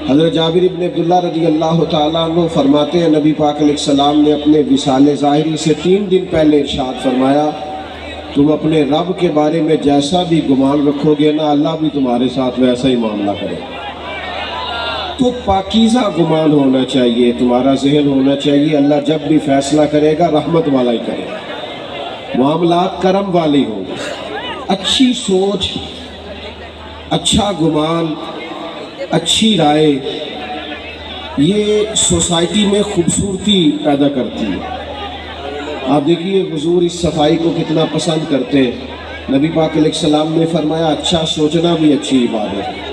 حضرت جابر ابن عبداللہ رضی اللہ تعالیٰ عنہ فرماتے ہیں نبی پاک علیہ السلام نے اپنے وصال ظاہری سے 3 دن پہلے ارشاد فرمایا تم اپنے رب کے بارے میں جیسا بھی گمان رکھو گے نا اللہ بھی تمہارے ساتھ ویسا ہی معاملہ کرے. تو پاکیزہ گمان ہونا چاہیے، تمہارا ذہن ہونا چاہیے اللہ جب بھی فیصلہ کرے گا رحمت والا ہی کرے، معاملات کرم والی ہوں. اچھی سوچ، اچھا گمان، اچھی رائے یہ سوسائٹی میں خوبصورتی پیدا کرتی ہے. آپ دیکھیے حضور اس صفائی کو کتنا پسند کرتے ہیں. نبی پاک علیہ السلام نے فرمایا اچھا سوچنا بھی اچھی عبادت ہے.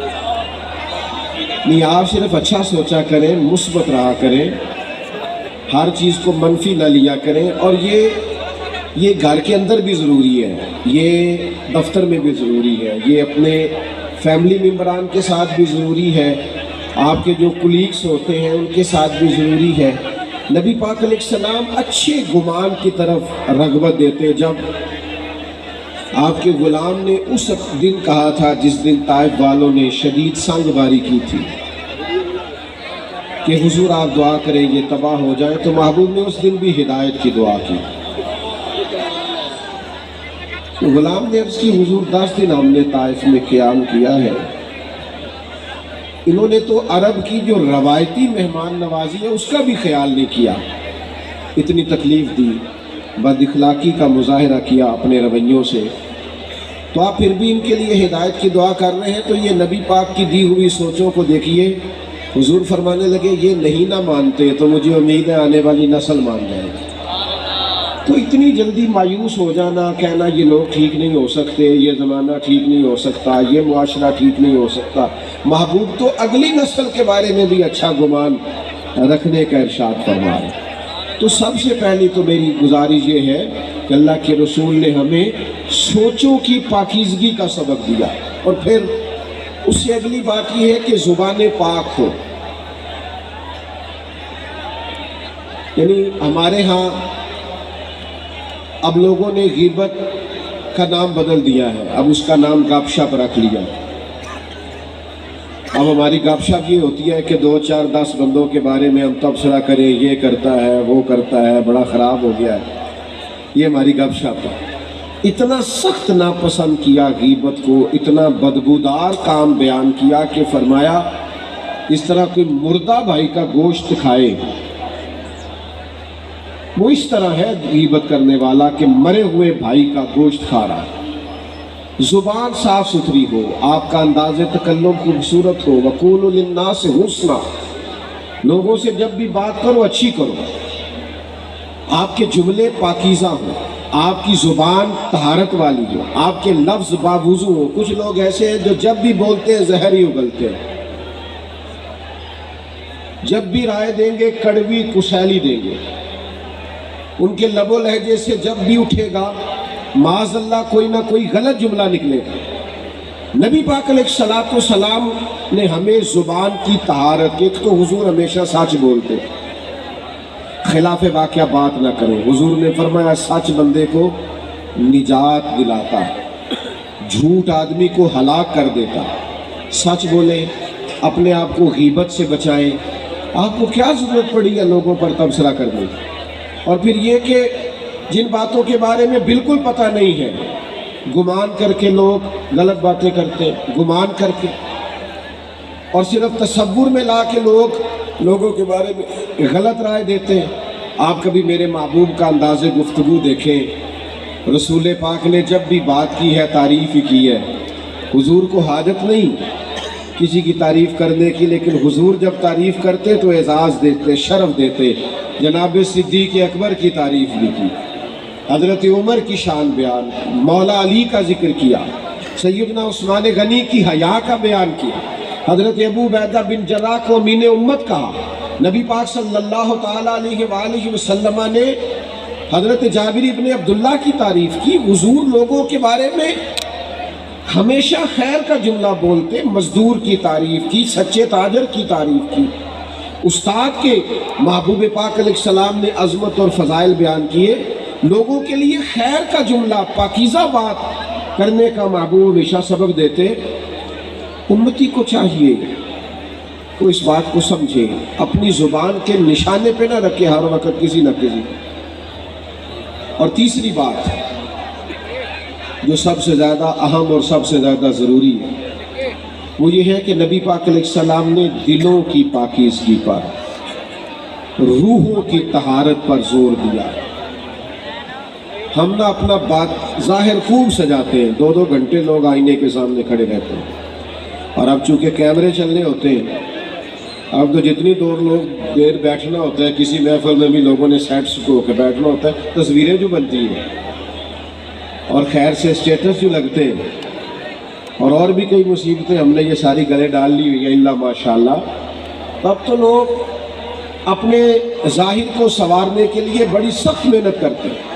نہیں آپ صرف اچھا سوچا کریں، مثبت رہا کریں، ہر چیز کو منفی نہ لیا کریں. اور یہ گھر کے اندر بھی ضروری ہے، یہ دفتر میں بھی ضروری ہے، یہ اپنے فیملی ممبران کے ساتھ بھی ضروری ہے، آپ کے جو کولیگس ہوتے ہیں ان کے ساتھ بھی ضروری ہے. نبی پاک علیہ السلام اچھے گمان کی طرف رغبت دیتے. جب آپ کے غلام نے اس دن کہا تھا جس دن طائف والوں نے شدید سنگ باری کی تھی کہ حضور آپ دعا کریں یہ تباہ ہو جائے، تو محبوب نے اس دن بھی ہدایت کی دعا کی. غلام نے عرض کی حضور 10 دن ہم نے طائف میں قیام کیا ہے، انہوں نے تو عرب کی جو روایتی مہمان نوازی ہے اس کا بھی خیال نہیں کیا، اتنی تکلیف دی، بد اخلاقی کا مظاہرہ کیا اپنے رویوں سے، تو آپ پھر بھی ان کے لیے ہدایت کی دعا کر رہے ہیں. تو یہ نبی پاک کی دی ہوئی سوچوں کو دیکھیے. حضور فرمانے لگے یہ نہیں نہ مانتے تو مجھے امید ہے آنے والی نسل مان جائے گی. تو اتنی جلدی مایوس ہو جانا، کہنا یہ لوگ ٹھیک نہیں ہو سکتے، یہ زمانہ ٹھیک نہیں ہو سکتا، یہ معاشرہ ٹھیک نہیں ہو سکتا. محبوب تو اگلی نسل کے بارے میں بھی اچھا گمان رکھنے کا ارشاد فرما رہے. تو سب سے پہلی تو میری گزارش یہ ہے کہ اللہ کے رسول نے ہمیں سوچوں کی پاکیزگی کا سبق دیا، اور پھر اس سے اگلی بات یہ ہے کہ زبان پاک ہو. یعنی ہمارے ہاں اب لوگوں نے غیبت کا نام بدل دیا ہے، اب اس کا نام گپ شپ رکھ لیا. اب ہماری گپ شپ یہ ہوتی ہے کہ 2 4 10 بندوں کے بارے میں ہم تبصرہ کریں، یہ کرتا ہے وہ کرتا ہے، بڑا خراب ہو گیا ہے، یہ ہماری گپ شپ ہے. اتنا سخت ناپسند کیا غیبت کو، اتنا بدبودار کام بیان کیا کہ فرمایا اس طرح کوئی مردہ بھائی کا گوشت کھائے وہ اس طرح ہے غیبت کرنے والا کہ مرے ہوئے بھائی کا گوشت کھا رہا ہے. زبان صاف ستھری ہو، آپ کا انداز تکلم خوبصورت ہو. وَقُولُوا لِلنَّاسِ حُسْنًا، لوگوں سے جب بھی بات کرو اچھی کرو، آپ کے جملے پاکیزہ ہوں، آپ کی زبان طہارت والی ہو، آپ کے لفظ باوضو ہو. کچھ لوگ ایسے ہیں جو جب بھی بولتے ہیں زہر ہی اگلتے ہیں، جب بھی رائے دیں گے کڑوی کسیلی دیں گے. ان کے لب و لہجے سے جب بھی اٹھے گا معاذ اللہ کوئی نہ کوئی غلط جملہ نکلے گا. نبی پاک علیہ السلام نے ہمیں زبان کی طہارت، ایک تو حضور ہمیشہ سچ بولتے، خلاف واقعہ بات نہ کریں. حضور نے فرمایا سچ بندے کو نجات دلاتا ہے، جھوٹ آدمی کو ہلاک کر دیتا. سچ بولیں، اپنے آپ کو غیبت سے بچائیں. آپ کو کیا ضرورت پڑی ہے لوگوں پر تبصرہ کرنے کی؟ اور پھر یہ کہ جن باتوں کے بارے میں بالکل پتہ نہیں ہے، گمان کر کے لوگ غلط باتیں کرتے ہیں، گمان کر کے، اور صرف تصور میں لا کے لوگوں کے بارے میں غلط رائے دیتے ہیں. آپ کبھی میرے محبوب کا انداز گفتگو دیکھیں. رسول پاک نے جب بھی بات کی ہے تعریف ہی کی ہے. حضور کو حاجت نہیں کسی کی تعریف کرنے کی، لیکن حضور جب تعریف کرتے تو اعزاز دیتے، شرف دیتے. جناب صدیق اکبر کی تعریف بھی کی، حضرت عمر کی شان بیان، مولا علی کا ذکر کیا، سیدنا عثمان غنی کی حیا کا بیان کیا، حضرت ابو عبیدہ بن جراح کو امین امت کہا. نبی پاک صلی اللہ تعالیٰ علیہ وآلہ وسلم نے حضرت جابر ابن عبداللہ کی تعریف کی. حضور لوگوں کے بارے میں ہمیشہ خیر کا جملہ بولتے، مزدور کی تعریف کی، سچے تاجر کی تعریف کی. استاد کے محبوب پاک علیہ السلام نے عظمت اور فضائل بیان کیے. لوگوں کے لیے خیر کا جملہ، پاکیزہ بات کرنے کا محبوب ہمیشہ سبق دیتے. امتی کو چاہیے تو اس بات کو سمجھے، اپنی زبان کے نشانے پہ نہ رکھے ہر وقت کسی نہ کسی۔ اور تیسری بات جو سب سے زیادہ اہم اور سب سے زیادہ ضروری ہے وہ یہ ہے کہ نبی پاک علیہ السلام نے دلوں کی پاکیزگی پر، روحوں کی طہارت پر زور دیا۔ ہم نہ اپنا بات ظاہر خوب سجاتے ہیں، 2 گھنٹے لوگ آئینے کے سامنے کھڑے رہتے ہیں، اور اب چونکہ کیمرے چلنے ہوتے ہیں، اب تو جتنی دیر بیٹھنا ہوتا ہے، کسی محفل میں بھی لوگوں نے سیٹس کو کے بیٹھنا ہوتا ہے، تصویریں جو بنتی ہیں اور خیر سے اسٹیٹس جو لگتے ہیں اور بھی کئی مصیبتیں ہم نے یہ ساری گلے ڈال لی ہوئی ہیں اللہ ماشاءاللہ۔ تب تو لوگ اپنے ظاہر کو سنوارنے کے لیے بڑی سخت محنت کرتے ہیں،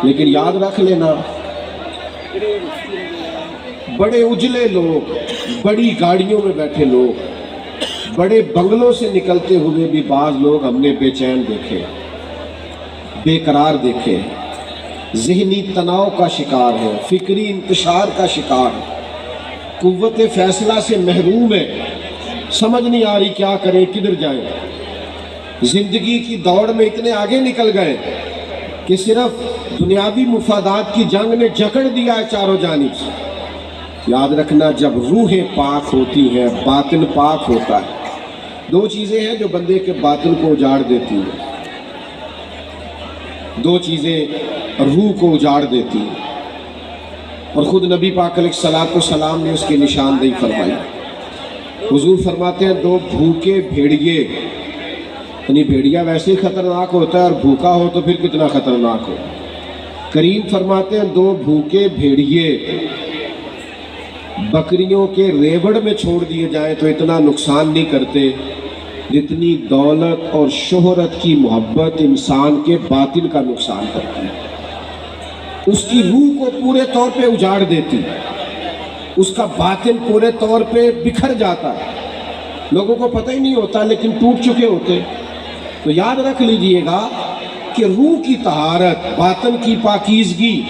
لیکن یاد رکھ لینا بڑے اجلے لوگ، بڑی گاڑیوں میں بیٹھے لوگ، بڑے بنگلوں سے نکلتے ہوئے بھی بعض لوگ ہم نے بے چین دیکھے، بے قرار دیکھے، ذہنی تناؤ کا شکار ہے، فکری انتشار کا شکار ہے، قوت فیصلہ سے محروم ہے، سمجھ نہیں آ رہی کیا کریں، کدھر جائیں۔ زندگی کی دوڑ میں اتنے آگے نکل گئے کہ صرف دنیاوی مفادات کی جنگ نے جکڑ دیا ہے چاروں جانب سے۔ یاد رکھنا جب روحیں پاک ہوتی ہیں، باطن پاک ہوتا ہے۔ 2 چیزیں ہیں جو بندے کے باطن کو اجاڑ دیتی ہیں، 2 چیزیں روح کو اجاڑ دیتی ہیں، اور خود نبی پاک علیہ السلام نے اس کی نشاندہی فرمائی۔ حضور فرماتے ہیں 2 بھوکے بھیڑیے، یعنی بھیڑیا ویسے ہی خطرناک ہوتا ہے اور بھوکا ہو تو پھر کتنا خطرناک ہو۔ کریم فرماتے ہیں 2 بھوکے بھیڑیے بکریوں کے ریوڑ میں چھوڑ دیے جائیں تو اتنا نقصان نہیں کرتے جتنی دولت اور شہرت کی محبت انسان کے باطن کا نقصان کرتی ہے، اس کی روح کو پورے طور پہ اجاڑ دیتی، اس کا باطن پورے طور پہ بکھر جاتا ہے، لوگوں کو پتہ ہی نہیں ہوتا لیکن ٹوٹ چکے ہوتے۔ تو یاد رکھ لیجئے گا کہ روح کی طہارت، باطن کی پاکیزگی،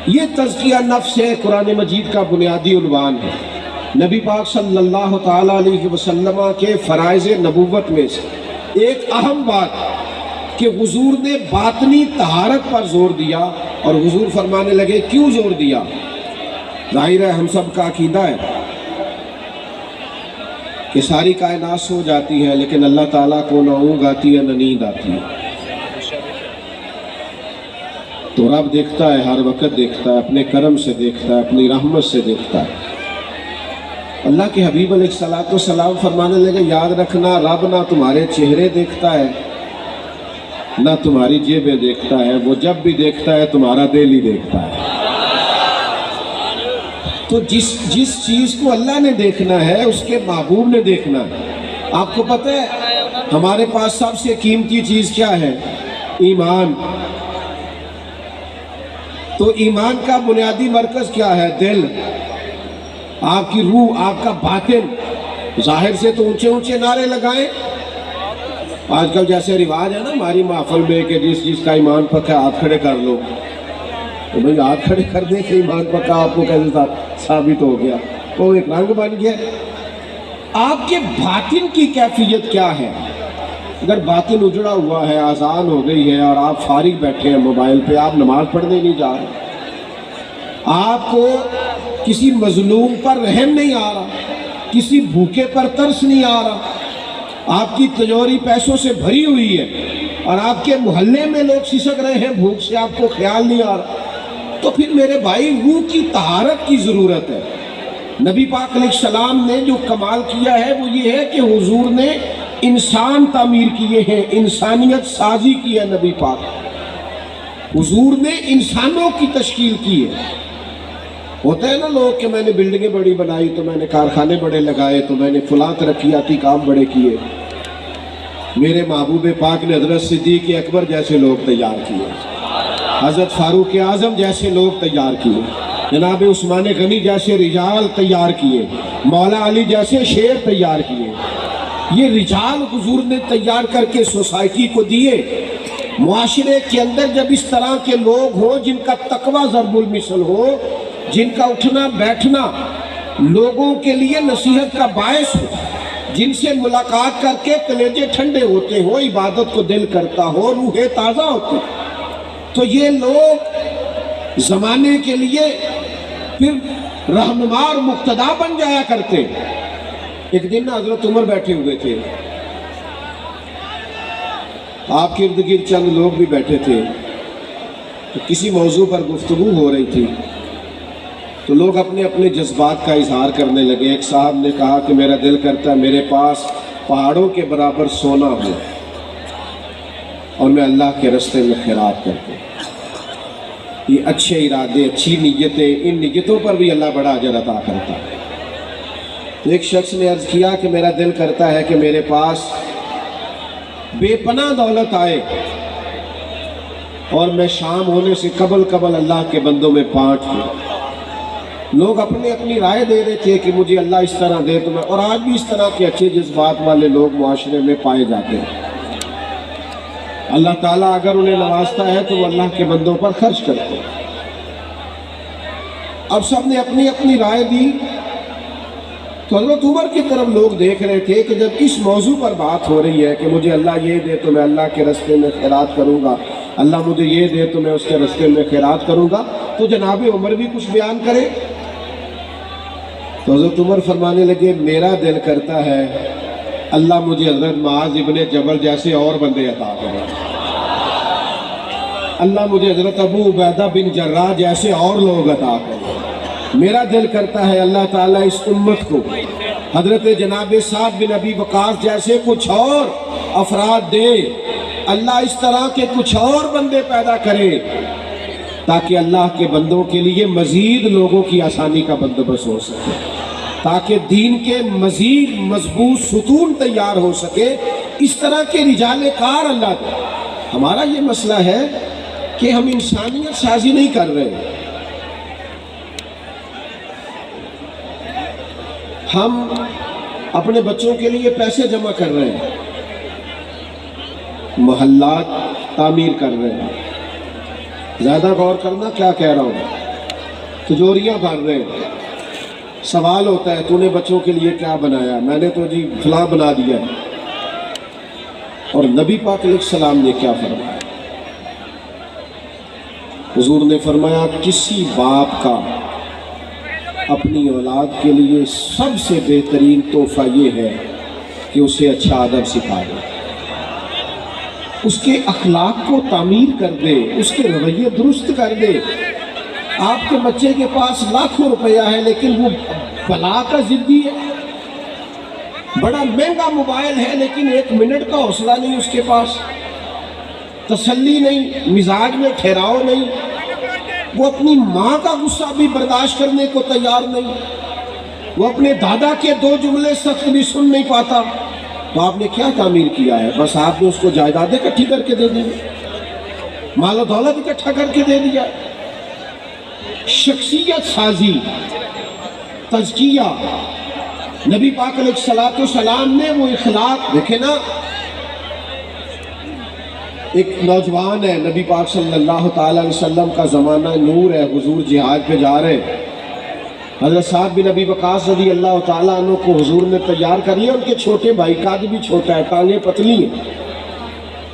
یہ تزکیہ نفس ہے، قرآن مجید کا بنیادی عنوان ہے۔ نبی پاک صلی اللہ تعالیٰ علیہ وسلم کے فرائض نبوت میں سے ایک اہم بات کہ حضور نے باطنی طہارت پر زور دیا، اور حضور فرمانے لگے کیوں زور دیا؟ ظاہر ہے ہم سب کا عقیدہ ہے کہ ساری کائنات سو جاتی ہے لیکن اللہ تعالیٰ کو نہ اونگ آتی ہے نہ نیند آتی ہے، تو رب دیکھتا ہے، ہر وقت دیکھتا ہے، اپنے کرم سے دیکھتا ہے، اپنی رحمت سے دیکھتا ہے۔ اللہ کے حبیب علیہ السلام فرمانے لگے یاد رکھنا رب نہ تمہارے چہرے دیکھتا ہے نہ تمہاری جیبیں دیکھتا ہے، وہ جب بھی دیکھتا ہے تمہارا دل ہی دیکھتا ہے۔ تو جس چیز کو اللہ نے دیکھنا ہے اس کے محبوب نے دیکھنا ہے۔ آپ کو پتہ ہے ہمارے پاس سب سے قیمتی چیز کیا ہے؟ ایمان۔ تو ایمان کا بنیادی مرکز کیا ہے؟ دل، آپ کی روح، آپ کا باطن۔ ظاہر سے تو اونچے اونچے نعرے لگائیں، آج کل جیسے رواج ہے نا ہماری محفل میں کہ جس کا ایمان پکا ہے ہاتھ کھڑے کر لو، تو بھئی ہاتھ کھڑے کر دیں کہ ایمان پکا آپ کو کیسے ثابت ہو گیا؟ وہ ایک رنگ بن گیا۔ آپ کے باطن کی کیفیت کیا ہے؟ اگر باطن اجڑا ہوا ہے، آذان ہو گئی ہے اور آپ فارغ بیٹھے ہیں موبائل پہ، آپ نماز پڑھنے نہیں جا رہے، آپ کو کسی مظلوم پر رحم نہیں آ رہا، کسی بھوکے پر ترس نہیں آ رہا، آپ کی تجوری پیسوں سے بھری ہوئی ہے اور آپ کے محلے میں لوگ سسک رہے ہیں بھوک سے، آپ کو خیال نہیں آ رہا، تو پھر میرے بھائی روح کی طہارت کی ضرورت ہے۔ نبی پاک علیہ السلام نے جو کمال کیا ہے وہ یہ ہے کہ حضور نے انسان تعمیر کیے ہیں، انسانیت سازی کی ہے۔ نبی پاک حضور نے انسانوں کی تشکیل کی ہے۔ ہوتا ہے نا لوگ کہ میں نے بلڈنگیں بڑی بنائی، تو میں نے کارخانے بڑے لگائے، تو میں نے فلاں ترقیاتی کام بڑے کیے۔ میرے محبوب پاک نے حضرت صدیق اکبر جیسے لوگ تیار کیے، حضرت فاروق اعظم جیسے لوگ تیار کیے، جناب عثمان غنی جیسے رجال تیار کیے، مولا علی جیسے شیر تیار کیے۔ یہ رجال حضور نے تیار کر کے سوسائٹی کو دیے۔ معاشرے کے اندر جب اس طرح کے لوگ ہوں جن کا تقوی ضرب المثل ہو، جن کا اٹھنا بیٹھنا لوگوں کے لیے نصیحت کا باعث ہو، جن سے ملاقات کر کے کلیجے ٹھنڈے ہوتے ہو، عبادت کو دل کرتا ہو، روحیں تازہ ہوتی، تو یہ لوگ زمانے کے لیے پھر رہنما اور مقتدا بن جایا کرتے۔ ایک دن حضرت عمر بیٹھے ہوئے تھے، آپ کے ارد گرد چند لوگ بھی بیٹھے تھے، تو کسی موضوع پر گفتگو ہو رہی تھی، تو لوگ اپنے اپنے جذبات کا اظہار کرنے لگے۔ ایک صاحب نے کہا کہ میرا دل کرتا ہے میرے پاس پہاڑوں کے برابر سونا ہو اور میں اللہ کے راستے میں خیرات کرتا ہوں۔ یہ اچھے ارادے، اچھی نیتیں، ان نیتوں پر بھی اللہ بڑا اجر عطا کرتا ہے۔ تو ایک شخص نے عرض کیا کہ میرا دل کرتا ہے کہ میرے پاس بے پناہ دولت آئے اور میں شام ہونے سے قبل اللہ کے بندوں میں بانٹ دوں۔ لوگ اپنی اپنی رائے دے رہے تھے کہ مجھے اللہ اس طرح دے تو میں، اور آج بھی اس طرح کے اچھے جذبات والے لوگ معاشرے میں پائے جاتے ہیں۔ اللہ تعالیٰ اگر انہیں نوازتا ہے تو وہ اللہ کے بندوں پر خرچ کرتے ہیں۔ اب سب نے اپنی اپنی رائے دی، تو حضرت عمر کی طرف لوگ دیکھ رہے تھے کہ جب اس موضوع پر بات ہو رہی ہے کہ مجھے اللہ یہ دے تو میں اللہ کے راستے میں خیرات کروں گا، اللہ مجھے یہ دے تو میں اس کے راستے میں خیرات کروں گا، تو جناب عمر بھی کچھ بیان کرے۔ تو حضرت عمر فرمانے لگے میرا دل کرتا ہے اللہ مجھے حضرت معاذ ابن جبل جیسے اور بندے عطا کرے، اللہ مجھے حضرت ابو عبیدہ بن جراح جیسے اور لوگ عطا کرے۔ میرا دل کرتا ہے اللہ تعالیٰ اس امت کو حضرت جناب سعد بن ابی وقاص جیسے کچھ اور افراد دے، اللہ اس طرح کے کچھ اور بندے پیدا کرے تاکہ اللہ کے بندوں کے لیے مزید لوگوں کی آسانی کا بندوبست ہو سکے، تاکہ دین کے مزید مضبوط ستون تیار ہو سکے۔ اس طرح کے رجال کار اللہ دے۔ ہمارا یہ مسئلہ ہے کہ ہم انسانیت سازی نہیں کر رہے، ہم اپنے بچوں کے لیے پیسے جمع کر رہے ہیں، محلات تعمیر کر رہے ہیں، زیادہ غور کرنا کیا کہہ رہا ہوں، تجوریاں بھر رہے ہیں۔ سوال ہوتا ہے تو نے بچوں کے لیے کیا بنایا؟ میں نے تو جی فلاں بنا دیا۔ اور نبی پاک علیہ السلام نے کیا فرمایا؟ حضور نے فرمایا کسی باپ کا اپنی اولاد کے لیے سب سے بہترین تحفہ یہ ہے کہ اسے اچھا ادب سکھا دے، اس کے اخلاق کو تعمیر کر دے، اس کے رویے درست کر دے۔ آپ کے بچے کے پاس لاکھوں روپیہ ہے لیکن وہ بلا کا ضدی ہے، بڑا مہنگا موبائل ہے لیکن ایک منٹ کا حوصلہ نہیں اس کے پاس، تسلی نہیں، مزاج میں ٹھہراؤ نہیں، وہ اپنی ماں کا غصہ بھی برداشت کرنے کو تیار نہیں، وہ اپنے دادا کے دو جملے سخت بھی سن نہیں پاتا، تو آپ نے کیا تعمیر کیا ہے؟ بس آپ نے اس کو جائیدادیں اکٹھی کر کے دے دی، مال و دولت اکٹھا کر کے دے دیا۔ شخصیت سازی، تزکیہ، نبی پاک علیہ السلام نے وہ اخلاق دیکھے نا۔ ایک نوجوان ہے، نبی پاک صلی اللہ تعالیٰ علیہ وسلم کا زمانہ نور ہے، حضور جہاد پہ جا رہے ہیں، حضرت سعد بن ابی وقاص رضی اللہ تعالیٰ عنہ کو حضور نے تیار کر لیا، ان کے چھوٹے بھائی قد بھی چھوٹا ہے، ٹانگیں پتلی ہیں،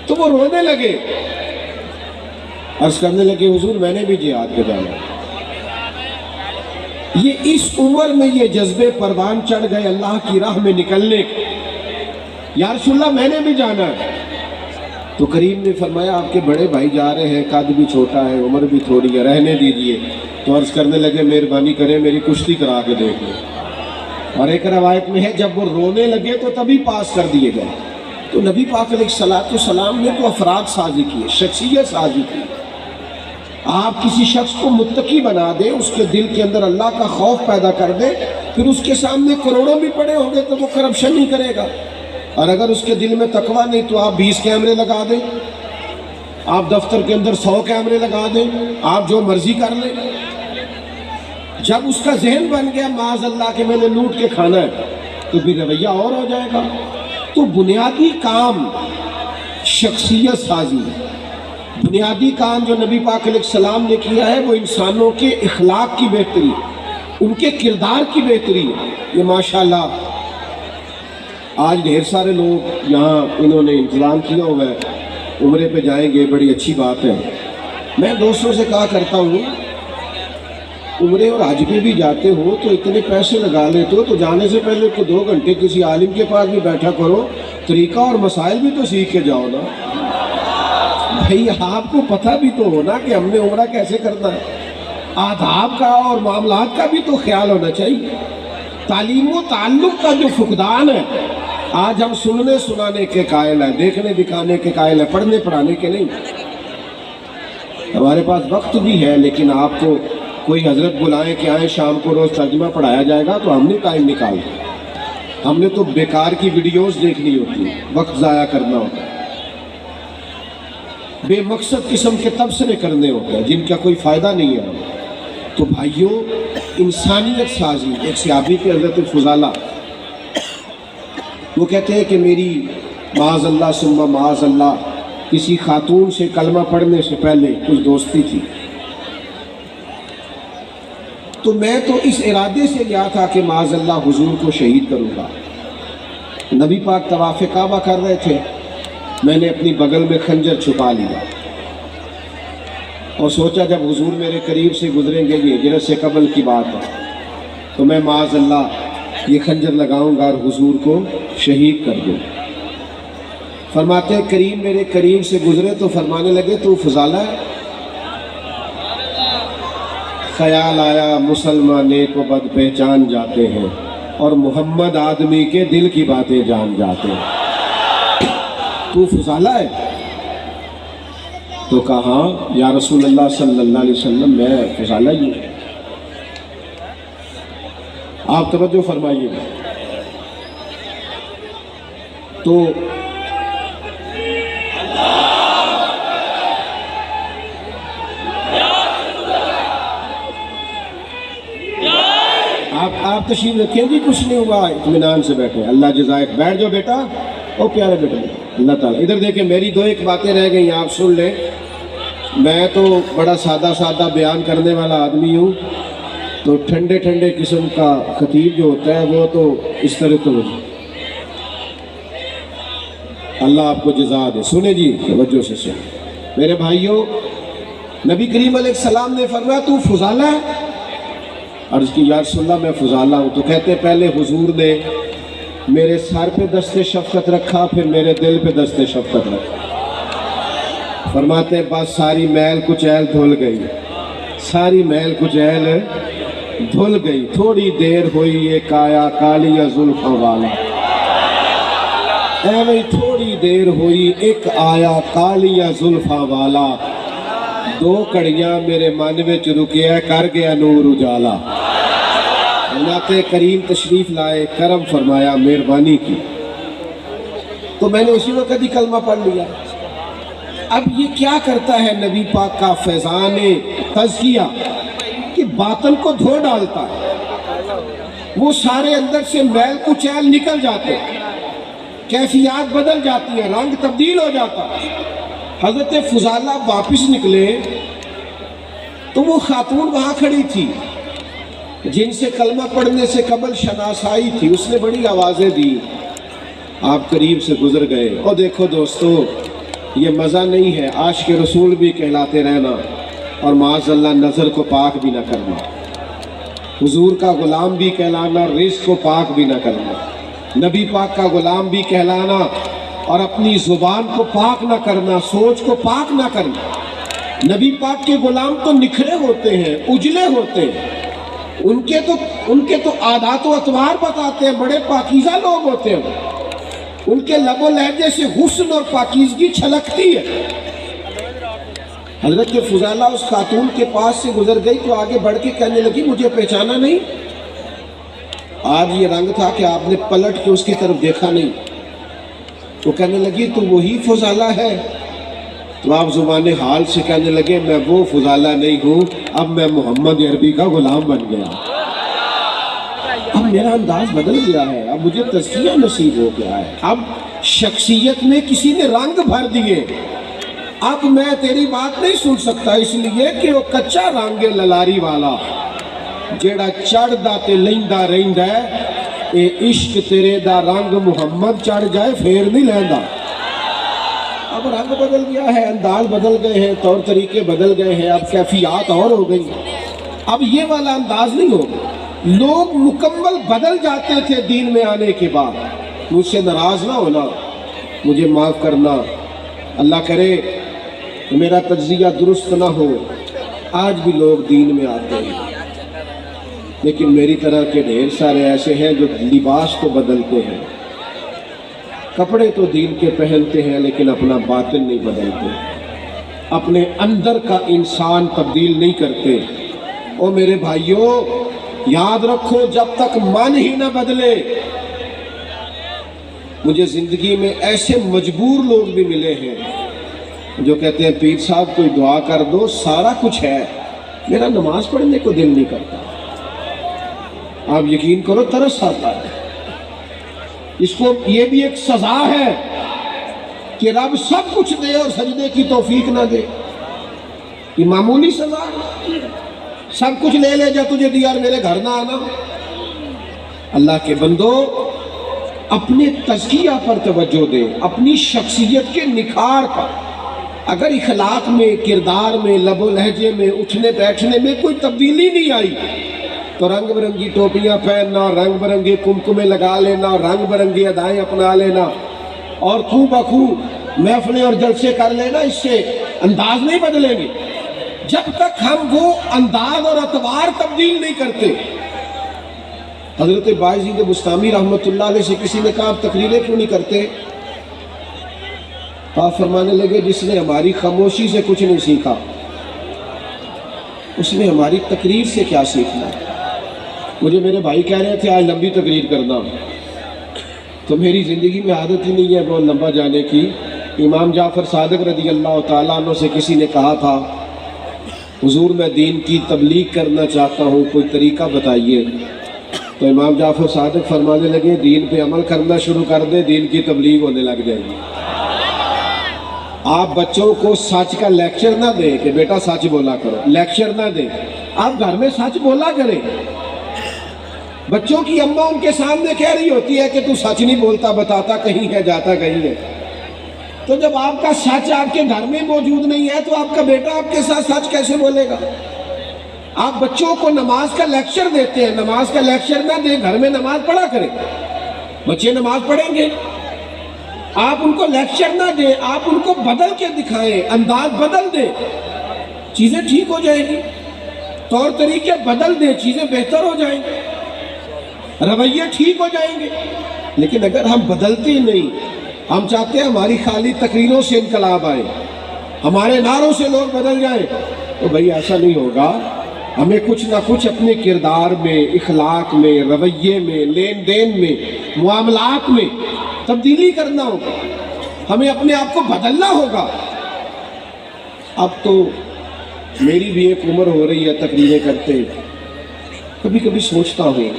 تو وہ رونے لگے، عرض کرنے لگے حضور میں نے بھی جہاد پہ جانا۔ یہ اس عمر میں یہ جذبے پروان چڑھ گئے اللہ کی راہ میں نکلنے کے، یا رسول اللہ میں نے بھی جانا ہے۔ تو کریم نے فرمایا آپ کے بڑے بھائی جا رہے ہیں، قد بھی چھوٹا ہے، عمر بھی تھوڑی ہے، رہنے دیجئے۔ تو عرض کرنے لگے مہربانی کریں میری کشتی کرا کے دیکھ لیں۔ اور ایک روایت میں ہے جب وہ رونے لگے تو تبھی پاس کر دیے گئے۔ تو نبی پاک علیہ السلام نے تو افراد سازی کی، شخصیت سازی کی۔ آپ کسی شخص کو متقی بنا دیں، اس کے دل کے اندر اللہ کا خوف پیدا کر دیں، پھر اس کے سامنے کروڑوں بھی پڑے ہوں گے تو وہ کرپشن نہیں کرے گا۔ اور اگر اس کے دل میں تقوی نہیں تو آپ 20 کیمرے لگا دیں، آپ دفتر کے اندر 100 کیمرے لگا دیں، آپ جو مرضی کر لیں۔ جب اس کا ذہن بن گیا معاذ اللہ کہ میں نے لوٹ کے کھانا ہے تو پھر رویہ اور ہو جائے گا۔ تو بنیادی کام شخصیت سازی، بنیادی کام جو نبی پاک علیہ السلام نے کیا ہے وہ انسانوں کے اخلاق کی بہتری، ان کے کردار کی بہتری۔ یہ ماشاءاللہ آج ڈھیر سارے لوگ یہاں انہوں نے انتظام کیا ہوا ہے، عمرے پہ جائیں گے، بڑی اچھی بات ہے۔ میں دوستوں سے کہا کرتا ہوں عمرے اور حج پہ بھی جاتے ہو تو اتنے پیسے لگا لیتے ہو تو جانے سے پہلے تو 2 گھنٹے کسی عالم کے پاس بھی بیٹھا کرو، طریقہ اور مسائل بھی تو سیکھ کے جاؤ نا۔ بھئی آپ کو پتہ بھی تو ہونا کہ ہم نے عمرہ کیسے کرنا ہے، آداب کا اور معاملات کا بھی تو خیال ہونا چاہیے۔ تعلیم و تعلق کا جو فقدان ہے، آج ہم سننے سنانے کے قائل ہیں، دیکھنے دکھانے کے قائل ہیں، پڑھنے پڑھانے کے نہیں۔ ہمارے پاس وقت بھی ہے، لیکن آپ کو کوئی حضرت بلائیں کہ آئیں شام کو روز ترجمہ پڑھایا جائے گا تو ہم نے ٹائم نکالنا، ہم نے تو بیکار کی ویڈیوز دیکھنی ہوتی ہے، وقت ضائع کرنا ہوتا ہے، بے مقصد قسم کے تبصرے کرنے ہوتے ہیں جن کا کوئی فائدہ نہیں ہے۔ تو بھائیوں، انسانیت سازی، ایک صحابی کے حضرت فضالہ، وہ کہتے ہیں کہ میری معاذ اللہ ثم معاذ اللہ کسی خاتون سے کلمہ پڑھنے سے پہلے کچھ دوستی تھی، تو میں تو اس ارادے سے گیا تھا کہ معاذ اللہ حضور کو شہید کروں گا۔ نبی پاک طواف کعبہ کر رہے تھے، میں نے اپنی بغل میں خنجر چھپا لیا اور سوچا جب حضور میرے قریب سے گزریں گے، یہ ہجرت سے قبل کی بات ہے، تو میں معاذ اللہ یہ خنجر لگاؤں گا اور حضور کو شہید کر دوں۔ فرماتے ہیں کریم میرے قریب سے گزرے تو فرمانے لگے تو فضالہ ہے؟ خیال آیا مسلمان نیک و بد پہچان جاتے ہیں اور محمد آدمی کے دل کی باتیں جان جاتے ہیں، تو فضالہ ہے؟ تو کہا یا رسول اللہ صلی اللہ علیہ وسلم میں فضالہ ہی ہوں۔ آپ توجہ فرمائیے۔ تو آپ تشریف رکھیں جی، کچھ نہیں ہوا، اطمینان سے بیٹھے، اللہ جزائے، بیٹھ جاؤ بیٹا، او پیارے بیٹا، اللہ تعالیٰ۔ ادھر دیکھیں میری 2 باتیں رہ گئی، آپ سن لیں۔ میں تو بڑا سادہ بیان کرنے والا آدمی ہوں، تو ٹھنڈے ٹھنڈے قسم کا خطیب جو ہوتا ہے وہ تو اس طرح تو اللہ آپ کو جزا دے۔ سنیں جی توجہ سے سنیں میرے بھائیوں، نبی کریم علیہ السلام نے فرمایا تو فضالہ ہے؟ عرض کی یا رسول اللہ میں فضالہ ہوں۔ تو کہتے پہلے حضور نے میرے سر پہ دست شفقت رکھا، پھر میرے دل پہ دست شفقت رکھا۔ فرماتے بس ساری میل کچیل دھل گئی، ساری میل کچیل دھل گئی، تھوڑی دیر ہوئی ایک آیا کالی زلفوں والا، ایویں تھوڑی دیر ہوئی ایک آیا کالی زلفوں والا، 2 کڑیاں میرے من وچ رکیا کر گیا نور اجالا۔ اللہ کریم تشریف لائے، کرم فرمایا، مہربانی کی، تو میں نے اسی وقت ہی کلمہ پڑھ لیا۔ اب یہ کیا کرتا ہے نبی پاک کا فیضان تزکیہ کہ باطن کو دھو ڈالتا ہے، وہ سارے اندر سے میل کچیل نکل جاتے ہیں، کیفیات بدل جاتی ہیں، رنگ تبدیل ہو جاتا ہے۔ حضرت فضالہ واپس نکلے تو وہ خاتون وہاں کھڑی تھی جن سے کلمہ پڑھنے سے قبل شناسائی تھی، اس نے بڑی آوازیں دی، آپ قریب سے گزر گئے۔ اور دیکھو دوستو، یہ مزہ نہیں ہے عاشق رسول بھی کہلاتے رہنا اور معاذ اللہ نظر کو پاک بھی نہ کرنا، حضور کا غلام بھی کہلانا، رزق کو پاک بھی نہ کرنا، نبی پاک کا غلام بھی کہلانا اور اپنی زبان کو پاک نہ کرنا، سوچ کو پاک نہ کرنا۔ نبی پاک کے غلام تو نکھرے ہوتے ہیں، اجلے ہوتے ہیں، ان کے تو عادات و اطوار بتاتے ہیں، بڑے پاکیزہ لوگ ہوتے ہیں، ان کے لب و لہجے سے حسن اور پاکیزگی چھلکتی ہے۔ حضرت فضالہ اس خاتون کے پاس سے گزر گئی تو آگے بڑھ کے کہنے لگی مجھے پہچانا نہیں؟ آج یہ رنگ تھا کہ آپ نے پلٹ کے اس کی طرف دیکھا نہیں۔ تو کہنے لگی تو وہی فضالہ ہے؟ تو آپ زبان حال سے کہنے لگے میں وہ فضالہ نہیں ہوں، اب میں محمد عربی کا غلام بن گیا، اب میرا انداز بدل گیا ہے، اب مجھے تزکیہ نصیب ہو گیا ہے، اب شخصیت میں کسی نے رنگ بھر دیے، اب میں تیری بات نہیں سن سکتا، اس لیے کہ وہ کچا رنگ للاری والا جیڑا چڑھ دا تے لیندہ رہندہ ہے، اے عشق تیرے دا رنگ محمد چڑھ جائے پھر نہیں لیندا۔ اب رنگ بدل گیا ہے، انداز بدل گئے ہیں، طور طریقے بدل گئے ہیں، اب کیفیات اور ہو گئی، اب یہ والا انداز نہیں ہوگا۔ لوگ مکمل بدل جاتے تھے دین میں آنے کے بعد۔ مجھ سے ناراض نہ ہونا، مجھے معاف کرنا، اللہ کرے میرا تجزیہ درست نہ ہو، آج بھی لوگ دین میں آتے ہیں، لیکن میری طرح کے ڈھیر سارے ایسے ہیں جو لباس تو بدلتے ہیں، کپڑے تو دین کے پہنتے ہیں، لیکن اپنا باطن نہیں بدلتے، اپنے اندر کا انسان تبدیل نہیں کرتے۔ او میرے بھائیوں، یاد رکھو جب تک من ہی نہ بدلے۔ مجھے زندگی میں ایسے مجبور لوگ بھی ملے ہیں جو کہتے ہیں پیر صاحب کوئی دعا کر دو، سارا کچھ ہے، میرا نماز پڑھنے کو دل نہیں کرتا۔ آپ یقین کرو ترس آتا ہے۔ اس کو یہ بھی ایک سزا ہے کہ رب سب کچھ دے اور سجدے کی توفیق نہ دے، یہ معمولی سزا ہے۔ سب کچھ لے لے جا تجھے دیا اور میرے گھر نہ آنا۔ اللہ کے بندو، اپنے تزکیہ پر توجہ دے، اپنی شخصیت کے نکھار پر۔ اگر اخلاق میں، کردار میں، لب و لہجے میں، اٹھنے بیٹھنے میں کوئی تبدیلی نہیں آئی تو رنگ برنگی ٹوپیاں پہننا، رنگ برنگے کمکمے لگا لینا، رنگ برنگی ادائیں اپنا لینا اور خو بخو محفلیں اور جلسے کر لینا، اس سے انداز نہیں بدلیں گے جب تک ہم وہ انداز اور اطوار تبدیل نہیں کرتے۔ حضرت باعزید بستامی رحمۃ اللہ علیہ سے کسی نے کہا آپ تقریریں کیوں نہیں کرتے؟ آپ فرمانے لگے جس نے ہماری خاموشی سے کچھ نہیں سیکھا اس نے ہماری تقریر سے کیا سیکھنا۔ مجھے میرے بھائی کہہ رہے تھے آج لمبی تقریر کرنا، تو میری زندگی میں عادت ہی نہیں ہے بہت لمبا جانے کی۔ امام جعفر صادق رضی اللہ تعالیٰ عنہ سے کسی نے کہا تھا حضور میں دین کی تبلیغ کرنا چاہتا ہوں، کوئی طریقہ بتائیے۔ تو امام جعفر صادق فرمانے لگے دین پہ عمل کرنا شروع کر دے، دین کی تبلیغ ہونے لگ جائے گی۔ آپ بچوں کو سچ کا لیکچر نہ دیں کہ بیٹا سچ بولا کرو، لیکچر نہ دیں، آپ گھر میں سچ بولا کریں۔ بچوں کی اماں ان کے سامنے کہہ رہی ہوتی ہے کہ تو سچ نہیں بولتا، بتاتا کہیں ہے جاتا کہیں ہے۔ تو جب آپ کا سچ آپ کے گھر میں موجود نہیں ہے تو آپ کا بیٹا آپ کے ساتھ سچ کیسے بولے گا؟ آپ بچوں کو نماز کا لیکچر دیتے ہیں، نماز کا لیکچر نہ دیں، گھر میں نماز پڑھا کریں، بچے نماز پڑھیں گے۔ آپ ان کو لیکچر نہ دیں، آپ ان کو بدل کے دکھائیں، انداز بدل دیں، چیزیں ٹھیک ہو جائیں گی۔ طور طریقے بدل دیں، چیزیں بہتر ہو جائیں گی، رویے ٹھیک ہو جائیں گے۔ لیکن اگر ہم بدلتے ہی نہیں، ہم چاہتے ہیں ہماری خالی تقریروں سے انقلاب آئے، ہمارے نعروں سے لوگ بدل جائیں، تو بھائی ایسا نہیں ہوگا۔ ہمیں کچھ نہ کچھ اپنے کردار میں، اخلاق میں، رویے میں، لین دین میں، معاملات میں تبدیلی کرنا ہوگا، ہمیں اپنے آپ کو بدلنا ہوگا۔ اب تو میری بھی ایک عمر ہو رہی ہے تقریریں کرتے، کبھی کبھی سوچتا ہوں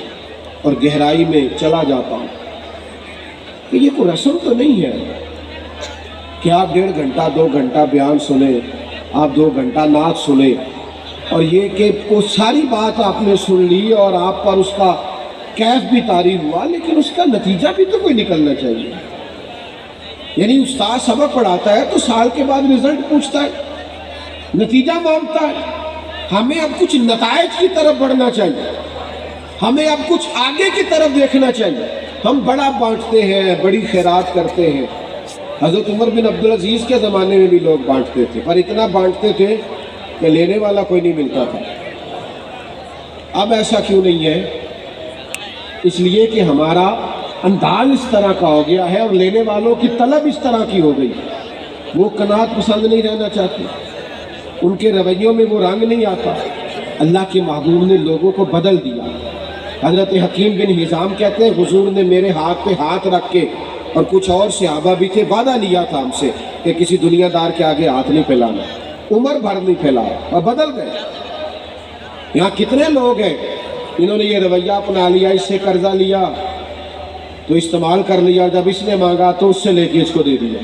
اور گہرائی میں چلا جاتا ہوں کہ یہ کوئی رسم تو نہیں ہے کہ آپ 1.5 گھنٹہ 2 گھنٹہ بیان سنیں، آپ 2 گھنٹہ نعت سنیں، اور یہ کہ وہ ساری بات آپ نے سن لی اور آپ پر اس کا کیف بھی طاری ہوا، لیکن اس کا نتیجہ بھی تو کوئی نکلنا چاہیے۔ یعنی استاد سبق پڑھاتا ہے تو سال کے بعد رزلٹ پوچھتا ہے، نتیجہ مانگتا ہے۔ ہمیں اب کچھ نتائج کی طرف بڑھنا چاہیے، ہمیں اب کچھ آگے کی طرف دیکھنا چاہیے۔ ہم بڑا بانٹتے ہیں، بڑی خیرات کرتے ہیں۔ حضرت عمر بن عبدالعزیز کے زمانے میں بھی لوگ بانٹتے تھے، پر اتنا بانٹتے تھے کہ لینے والا کوئی نہیں ملتا تھا۔ اب ایسا کیوں نہیں ہے؟ اس لیے کہ ہمارا انداز اس طرح کا ہو گیا ہے اور لینے والوں کی طلب اس طرح کی ہو گئی۔ وہ قناعت پسند نہیں رہنا چاہتے، ان کے رویوں میں وہ رنگ نہیں آتا۔ اللہ کے محبوب نے لوگوں کو بدل دیا۔ حضرت حکیم بن حزام کہتے ہیں حضور نے میرے ہاتھ پہ ہاتھ رکھ کے، اور کچھ اور صحابہ بھی تھے، وعدہ لیا تھا ہم سے کہ کسی دنیا دار کے آگے ہاتھ نہیں پھیلانا۔ عمر بھر نہیں پھیلایا اور بدل گئے۔ یہاں کتنے لوگ ہیں انہوں نے یہ رویہ اپنا لیا، اس سے قرضہ لیا تو استعمال کر لیا، جب اس نے مانگا تو اس سے لے کے اس کو دے دیا،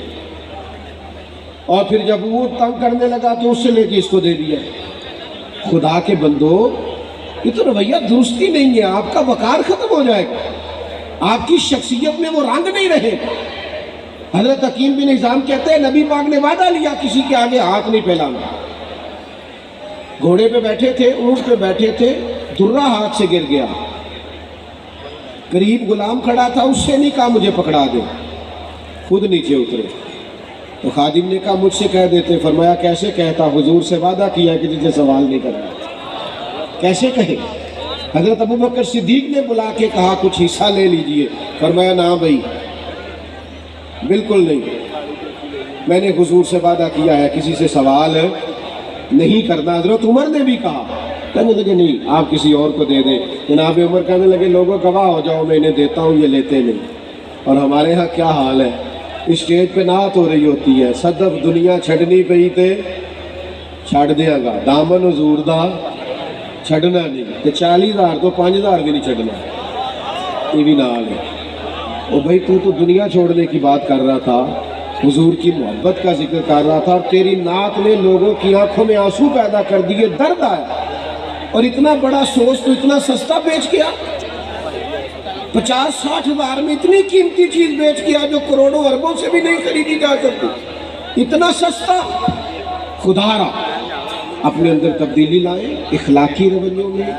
اور پھر جب وہ تنگ کرنے لگا تو اس سے لے کے اس کو دے دیا۔ خدا کے بندو، یہ تو رویہ درست ہی نہیں ہے، آپ کا وقار ختم ہو جائے گا۔ آپ کی شخصیت میں وہ رنگ نہیں رہے۔ حضرت حکیم بن حزام کہتے ہیں نبی پاک نے وعدہ لیا کسی کے آگے ہاتھ نہیں پھیلانا۔ گھوڑے پہ بیٹھے تھے، اونٹ پہ بیٹھے تھے، درہ ہاتھ سے گر گیا، قریب غلام کھڑا تھا، اس سے نہیں کہا مجھے پکڑا دے، خود نیچے اترے۔ تو خادم نے کہا مجھ سے کہہ دیتے۔ فرمایا کیسے کہتا، حضور سے وعدہ کیا کہ تجھے سوال نہیں کرنا، کیسے کہے؟ حضرت ابوبکر صدیق نے بلا کے کہا کچھ حصہ لے لیجئے۔ فرمایا نہ بھائی، بالکل نہیں، میں نے حضور سے وعدہ کیا ہے کسی سے سوال نہیں کرنا۔ حضرت عمر نے بھی کہا، کہنے لگے نہیں آپ کسی اور کو دے دیں۔ جناب عمر کہنے لگے لوگوں گواہ ہو جاؤ، میں انہیں دیتا ہوں، یہ لیتے نہیں۔ اور ہمارے ہاں کیا حال ہے، اسٹیج پہ نعت ہو رہی ہوتی ہے، صدف دنیا چھڑنی پئی تے چھڑ دیا گا، دامن حضور دا چھڑنا نہیں، تے 40,000 تو 5,000 بھی نہیں چھڑنا، یہ بھی نال ہے۔ او بھائی تو دنیا چھوڑنے کی بات کر رہا تھا، حضور کی محبت کا ذکر کر رہا تھا، اور تیری نعت نے لوگوں کی آنکھوں میں آنسو پیدا کر دیے، درد آیا، اور اتنا بڑا سوز تو اتنا سستا بیچ گیا، 50-60 ہزار میں اتنی قیمتی چیز بیچ گیا جو کروڑوں اربوں سے بھی نہیں خریدی جا سکتی، اتنا سستا۔ خدا را اپنے اندر تبدیلی لائیں، اخلاقی رویوں میں،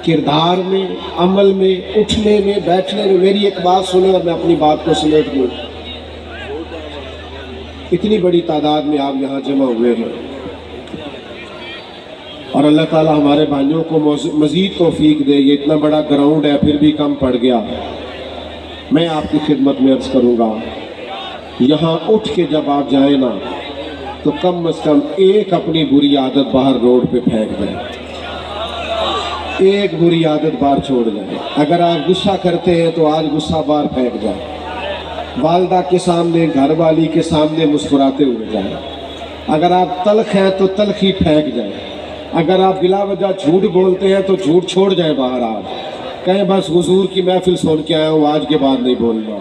کردار میں، عمل میں، اٹھنے میں، بیٹھنے میں۔ میری ایک بات سنیں اور میں اپنی بات کو سمیٹ دوں۔ اتنی بڑی تعداد میں آپ یہاں جمع ہوئے ہیں، اور اللہ تعالیٰ ہمارے بھائیوں کو مزید توفیق دے۔ یہ اتنا بڑا گراؤنڈ ہے پھر بھی کم پڑ گیا۔ میں آپ کی خدمت میں عرض کروں گا، یہاں اٹھ کے جب آپ جائیں نا تو کم از کم ایک اپنی بری عادت باہر روڈ پہ پھینک دیں، ایک بری عادت باہر چھوڑ جائیں۔ اگر آپ غصہ کرتے ہیں تو آج غصہ باہر پھینک جائیں، والدہ کے سامنے، گھر والی کے سامنے مسکراتے ہوئے جائیں۔ اگر آپ تلخ ہیں تو تلخی پھینک جائیں، اگر آپ بلا وجہ جھوٹ بولتے ہیں تو جھوٹ چھوڑ جائیں باہر۔ آج کہیں بس حضور کی محفل سن کے آیا ہوں، آج کے بعد نہیں بولنا۔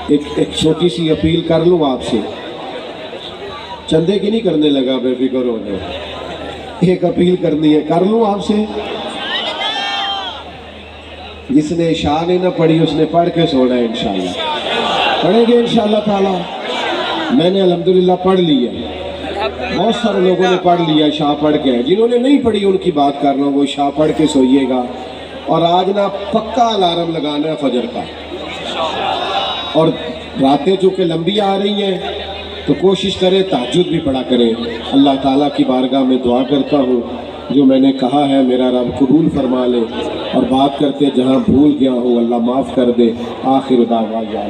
ایک چھوٹی سی اپیل کر لوں آپ سے، چندے کی نہیں کرنے لگا، بے فکر ہو جائے، ایک اپیل کرنی ہے، کر لوں آپ سے۔ جس نے عشاء نہیں نہ پڑھی اس نے پڑھ کے سونا ہے، انشاءاللہ پڑھیں گے انشاءاللہ تعالی۔ میں نے الحمدللہ پڑھ لی ہے، بہت سارے لوگوں نے پڑھ لیا، عشاء پڑھ کے۔ جنہوں نے نہیں پڑھی ان کی بات کر رہا ہوں، وہ عشاء پڑھ کے سوئیے گا۔ اور آج نا پکا الارم لگانا ہے فجر کا، اور راتیں چونکہ لمبی آ رہی ہیں تو کوشش کریں تہجد بھی پڑھا کریں۔ اللہ تعالیٰ کی بارگاہ میں دعا کرتا ہوں جو میں نے کہا ہے میرا رب قبول فرما لے، اور بات کرتے جہاں بھول گیا ہوں اللہ معاف کر دے۔ آخر دعوانا